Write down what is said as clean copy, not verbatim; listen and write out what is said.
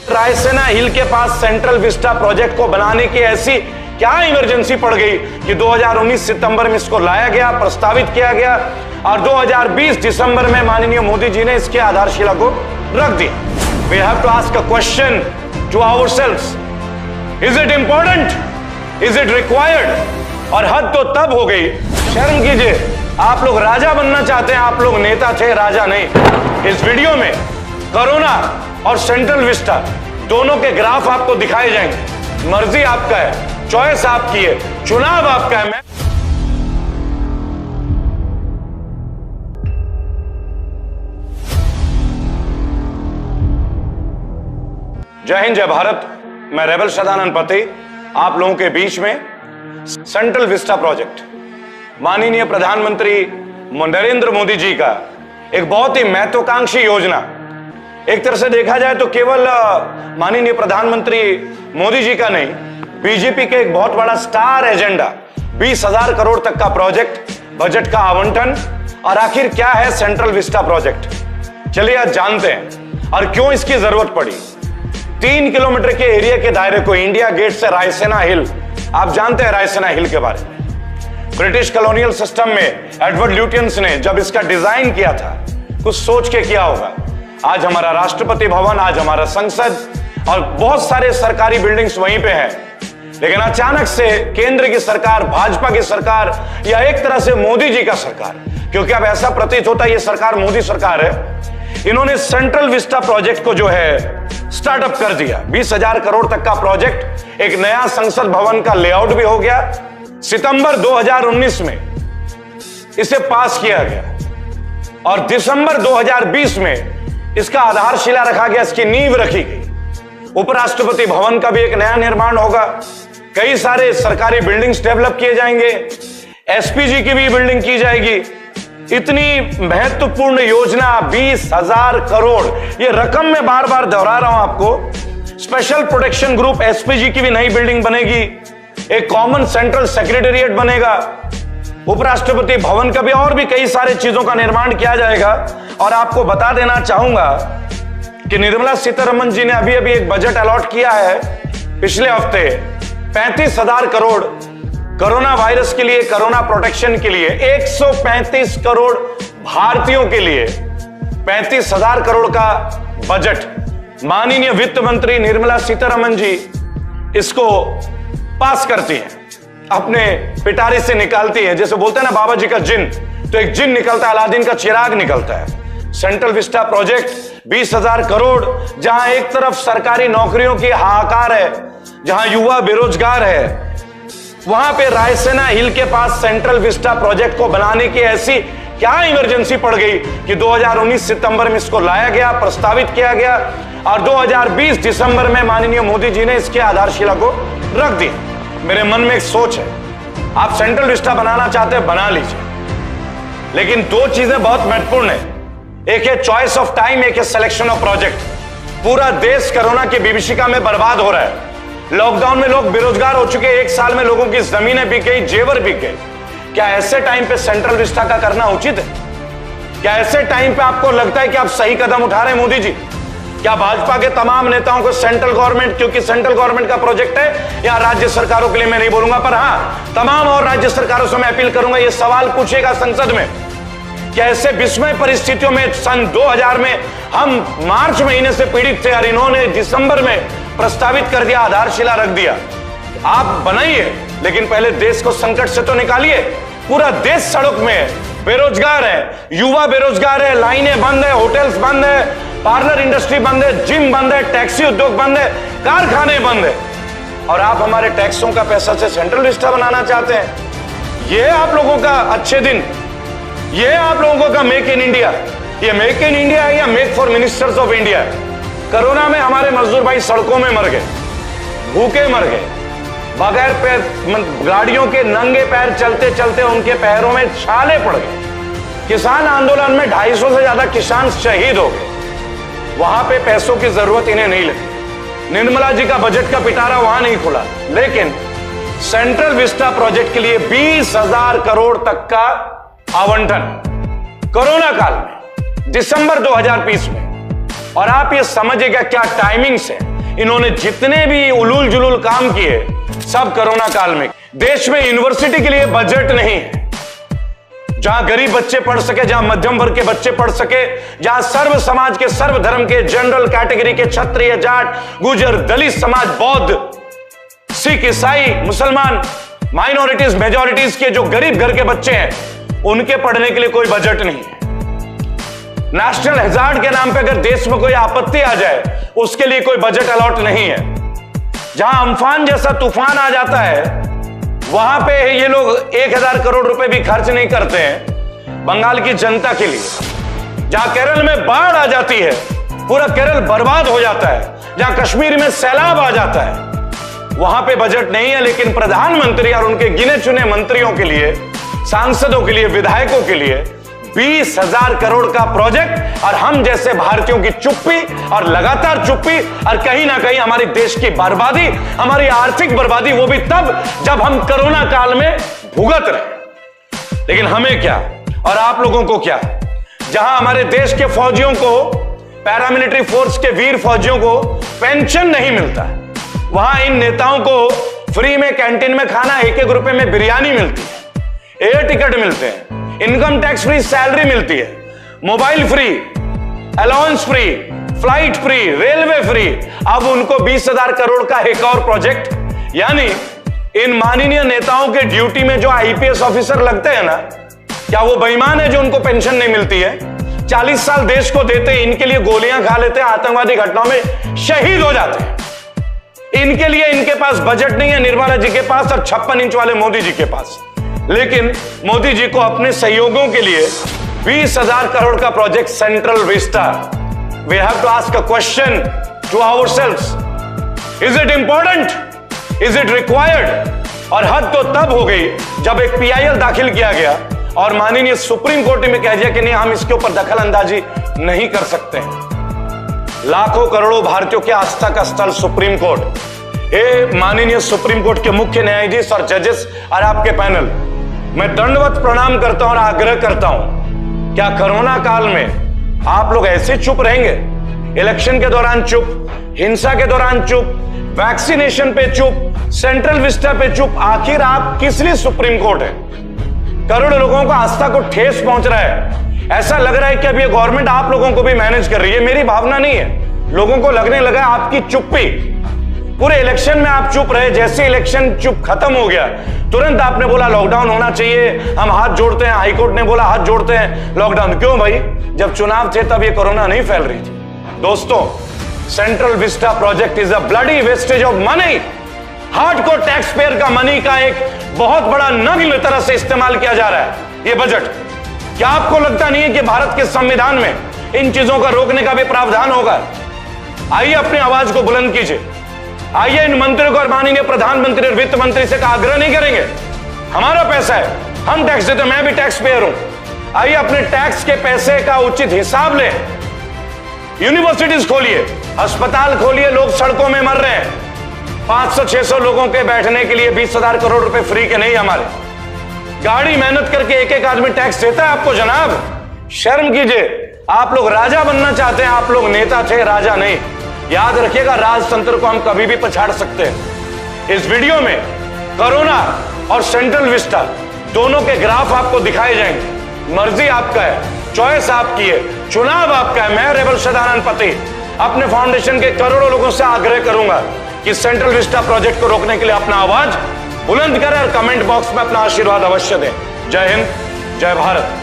रायसेना हिल के पास central Vista project को बनाने की ऐसी क्या इमरजेंसी पड़ गई कि 2019 सितंबर में इसको लाया गया, प्रस्तावित किया गया और 2020 दिसंबर में माननीय मोदी जी ने इसके आधारशिला को रख दिया। We have to ask a question to ourselves. Is it important? Is it required? और हद तो तब हो गई, शर्म कीजिए, आप लोग राजा बनना चाहते हैं, आप लोग नेता थे, राजा नहीं। इस वीडियो में कोरोना और सेंट्रल विस्टा दोनों के ग्राफ आपको दिखाए जाएंगे। मर्जी आपका है, चॉइस आपकी है, चुनाव आपका है। जय हिंद, जय भारत। मैं रेबल सदानंद पति आप लोगों के बीच में सेंट्रल विस्टा प्रोजेक्ट माननीय प्रधानमंत्री नरेंद्र मोदी जी का एक बहुत ही महत्वाकांक्षी योजना। एक तरह से देखा जाए तो केवल माननीय प्रधानमंत्री मोदी जी का नहीं, बीजेपी के एक बहुत बड़ा स्टार एजेंडा 20,000 करोड़ तक का प्रोजेक्ट, बजट का आवंटन। और आखिर क्या है सेंट्रल विस्टा प्रोजेक्ट, चलिए आज जानते हैं और क्यों इसकी जरूरत पड़ी। 3 किलोमीटर के एरिया के दायरे को इंडिया गेट से रायसेना हिल, आप जानते हैं रायसेना हिल के बारे में। ब्रिटिश कॉलोनियल सिस्टम में एडवर्ड ल्यूटियंस ने जब इसका डिजाइन किया था, कुछ सोच के किया होगा। आज हमारा राष्ट्रपति भवन, आज हमारा संसद और बहुत सारे सरकारी बिल्डिंग्स वहीं पे हैं। लेकिन अचानक से केंद्र की सरकार, भाजपा की सरकार या एक तरह से मोदी जी का सरकार, क्योंकि अब ऐसा प्रतीत होता है ये सरकार मोदी सरकार है, इन्होंने सेंट्रल विस्टा प्रोजेक्ट को जो है स्टार्टअप कर दिया। 20,000 करोड़ तक का प्रोजेक्ट, एक नया संसद भवन का लेआउट भी हो गया। सितंबर 2019 में इसे पास किया गया और दिसंबर 2020 में इसका आधारशिला रखा गया, इसकी नींव रखी गई। उपराष्ट्रपति भवन का भी एक नया निर्माण होगा, कई सारे सरकारी बिल्डिंग्स डेवलप किए जाएंगे, एसपीजी की भी बिल्डिंग की जाएगी। इतनी महत्वपूर्ण योजना 20,000 करोड़, ये रकम मैं बार बार दोहरा रहा हूं आपको। स्पेशल प्रोटेक्शन ग्रुप एसपीजी की भी नई बिल्डिंग बनेगी, एक कॉमन सेंट्रल सेक्रेटेरिएट बनेगा, उपराष्ट्रपति भवन का भी और भी कई सारे चीजों का निर्माण किया जाएगा। और आपको बता देना चाहूंगा कि निर्मला सीतारमण जी ने अभी अभी एक बजट अलॉट किया है पिछले हफ्ते, 35,000 करोड़ कोरोना वायरस के लिए, कोरोना प्रोटेक्शन के लिए, 135 करोड़ भारतीयों के लिए 35,000 करोड़ का बजट माननीय वित्त मंत्री निर्मला सीतारमण जी इसको पास करती हैं, अपने पिटारे से निकालती है। जैसे बोलते हैं ना बाबा जी का जिन, तो एक जिन निकलता है, अलादीन का चिराग निकलता है। सेंट्रल विस्टा प्रोजेक्ट 20,000 करोड़, जहां एक तरफ सरकारी नौकरियों की हाहाकार है, जहां युवा बेरोजगार है, वहां पे रायसेना हिल के पास सेंट्रल विस्टा प्रोजेक्ट को बनाने की ऐसी क्या इमरजेंसी पड़ गई कि 2019 सितंबर में इसको लाया गया, प्रस्तावित किया गया और 2020 दिसंबर में माननीय मोदी जी ने इसके आधारशिला को रख दिया। मेरे मन में एक सोच है, आप सेंट्रल विस्टा बनाना चाहते हैं, बना लीजिए, लेकिन दो चीजें बहुत महत्वपूर्ण है। एक है चॉइस ऑफ टाइम, एक है सिलेक्शन ऑफ प्रोजेक्ट। पूरा देश कोरोना की विभीषिका में बर्बाद हो रहा है। लॉकडाउन में लोग बेरोजगार हो चुके, एक साल में लोगों की जमीनें बिक गई, जेवर बिक गए। क्या ऐसे टाइम पे सेंट्रल विस्टा का करना उचित है? क्या ऐसे टाइम पे आपको लगता है कि आप सही कदम उठा रहे हैं मोदी जी? क्या भाजपा के तमाम नेताओं को सेंट्रल गवर्नमेंट, क्योंकि सेंट्रल गवर्नमेंट का प्रोजेक्ट है, या राज्य सरकारों के लिए मैं नहीं बोलूंगा, पर हां तमाम और राज्य सरकारों से मैं अपील करूंगा, यह सवाल पूछेगा संसद में, क्या ऐसे विस्मय परिस्थितियों में सन 2000 में हम मार्च महीने से पीड़ित थे और इन्होंने दिसंबर में प्रस्तावित कर दिया, आधारशिला रख दिया। आप बनाइए, लेकिन पहले देश को संकट से तो निकालिए। पूरा देश सड़क में है, बेरोजगार है, युवा बेरोजगार है, लाइनें बंद है, होटल्स बंद है, पार्लर इंडस्ट्री बंद है, जिम बंद है, टैक्सी उद्योग बंद है, कारखाने बंद है, और आप हमारे टैक्सों का पैसा से सेंट्रल विस्टा बनाना चाहते हैं। ये आप लोगों का अच्छे दिन, ये आप लोगों का मेक इन इंडिया, ये मेक इन इंडिया है या make for ministers of India? Corona में हमारे मजदूर भाई सड़कों में मर गए, भूखे मर गए, बगैर पैर, गाड़ियों के नंगे पैर चलते चलते उनके पैरों में छाले पड़ गए। किसान आंदोलन में 250 से ज्यादा किसान शहीद हो गए। वहां पे पैसों की जरूरत इन्हें नहीं लगी। निर्मला जी का बजट का पिटारा वहां नहीं खुला, लेकिन सेंट्रल विस्टा प्रोजेक्ट के लिए 20,000 करोड़ तक का आवंटन कोरोना काल में, दिसंबर 2020 में। और आप ये समझिएगा क्या टाइमिंग्स है। इन्होंने जितने भी उलूल जुलूल काम किए सब कोरोना काल में। देश में यूनिवर्सिटी के लिए बजट नहीं है जहां गरीब बच्चे पढ़ सके, जहां मध्यम वर्ग के बच्चे पढ़ सके, जहां सर्व समाज के, सर्व धर्म के, जनरल कैटेगरी के, क्षत्रिय, जाट, गुजर, दलित समाज, बौद्ध, सिख, ईसाई, मुसलमान, माइनॉरिटीज, मेजॉरिटीज के जो गरीब घर के बच्चे हैं उनके पढ़ने के लिए कोई बजट नहीं है। नेशनल हैजार्ड के नाम पे अगर देश में कोई आपत्ति आ जाए उसके लिए कोई बजट अलॉट नहीं है। जहां अम्फान जैसा तूफान आ जाता है वहां पे ये लोग 1000 करोड़ रुपए भी खर्च नहीं करते हैं बंगाल की जनता के लिए। जहां केरल में बाढ़ आ जाती है, पूरा केरल बर्बाद हो जाता है, जहां कश्मीर में सैलाब आ जाता है, वहां पे बजट नहीं है। लेकिन प्रधानमंत्री और उनके गिने चुने मंत्रियों के लिए, सांसदों के लिए, विधायकों के लिए 20,000 करोड़ का प्रोजेक्ट, और हम जैसे भारतीयों की चुप्पी और लगातार चुप्पी, और कहीं ना कहीं हमारे देश की बर्बादी, हमारी आर्थिक बर्बादी, वो भी तब जब हम कोरोना काल में भुगत रहे। लेकिन हमें क्या और आप लोगों को क्या? जहां हमारे देश के फौजियों को, पैरामिलिट्री फोर्स के वीर फौजियों को पेंशन नहीं मिलता, वहां इन नेताओं को फ्री में कैंटीन में खाना 1-1 रुपए में बिरयानी मिलती है, एयर टिकट मिलते हैं, इनकम टैक्स फ्री सैलरी मिलती है, mobile free, allowance free, flight free, railway free. अब उनको 20,000 करोड़ का एक और प्रोजेक्ट, यानी इन माननीय नेताओं के ड्यूटी में जो आईपीएस ऑफिसर लगते हैं ना, क्या वो बेईमान है जो उनको पेंशन नहीं मिलती है? 40 साल देश को देते, इनके लिए गोलियां खा लेते हैं, आतंकवादी घटनाओं में शहीद हो जाते हैं। इनके लिए इनके पास बजट नहीं है, निर्मला जी के पास और 56 इंच वाले मोदी जी के पास। लेकिन मोदी जी को अपने सहयोगों के लिए 20,000 करोड़ का project central vista. We have to ask a question to ourselves, is it important, is it required? और हद तो तब हो गई जब एक पीआईएल दाखिल किया गया और माननीय सुप्रीम कोर्ट में कह दिया कि नहीं, हम इसके ऊपर दखल अंदाजी नहीं कर सकते। लाखों करोड़ों भारतीयों के आस्था का स्थल सुप्रीम कोर्ट। माननीय सुप्रीम कोर्ट के मुख्य न्यायाधीश और जजेस और आपके पैनल, मैं दंडवत प्रणाम करता हूं और आग्रह करता हूं, क्या कोरोना काल में आप लोग ऐसे चुप रहेंगे? इलेक्शन के दौरान चुप, हिंसा के दौरान चुप, वैक्सीनेशन पे चुप, सेंट्रल विस्टा पे चुप। आखिर आप किस लिए सुप्रीम कोर्ट है? करोड़ों लोगों को आस्था को ठेस पहुंच रहा है। ऐसा लग रहा है कि अब ये गवर्नमेंट आप लोगों को भी मैनेज कर रही है। मेरी भावना नहीं है, लोगों को लगने लगा आपकी चुप्पी। पूरे इलेक्शन में आप चुप रहे, जैसे इलेक्शन चुप खत्म हो गया तुरंत आपने बोला लॉकडाउन होना चाहिए, हम हाथ जोड़ते हैं, हाईकोर्ट ने बोला हाथ जोड़ते हैं, लॉकडाउन। क्यों भाई? जब चुनाव थे तब ये कोरोना नहीं फैल रही थी। दोस्तों, central Vista project is a bloody wastage of money. Hardcore tax payer का मनी का एक बहुत बड़ा नग्न तरह से इस्तेमाल किया जा रहा है ये बजट। क्या आपको लगता नहीं है कि भारत के संविधान में इन चीजों का रोकने का भी प्रावधान होगा? आइए अपनी आवाज को बुलंद कीजिए। आइए इन मंत्रियों को और माननीय प्रधानमंत्री और वित्त मंत्री से आग्रह नहीं करेंगे, हमारा पैसा है, हम टैक्स देते, मैं भी टैक्स पेयर हूं। आइए अपने टैक्स के पैसे का उचित हिसाब लें। यूनिवर्सिटीज खोलिए, अस्पताल खोलिए, लोग सड़कों में मर रहे हैं। 500-600 लोगों के बैठने के लिए 20,000 करोड़ रुपए फ्री के नहीं हमारे। गाड़ी मेहनत करके एक आदमी टैक्स देता है आपको? जनाब शर्म कीजिए। आप लोग राजा बनना चाहते हैं, आप लोग नेता थे, राजा नहीं। याद रखिएगा, राजतंत्र को हम कभी भी पछाड़ सकते हैं। इस वीडियो में कोरोना और सेंट्रल विस्टा दोनों के ग्राफ आपको दिखाए जाएंगे। मर्जी आपका है, चॉइस आपकी है, चुनाव आपका है। मैं रेबल सदानंद पति अपने फाउंडेशन के करोड़ों लोगों से आग्रह करूंगा कि सेंट्रल विस्टा प्रोजेक्ट को रोकने के लिए अपना आवाज बुलंद करें और कमेंट बॉक्स में अपना आशीर्वाद अवश्य दें। जय हिंद, जय भारत।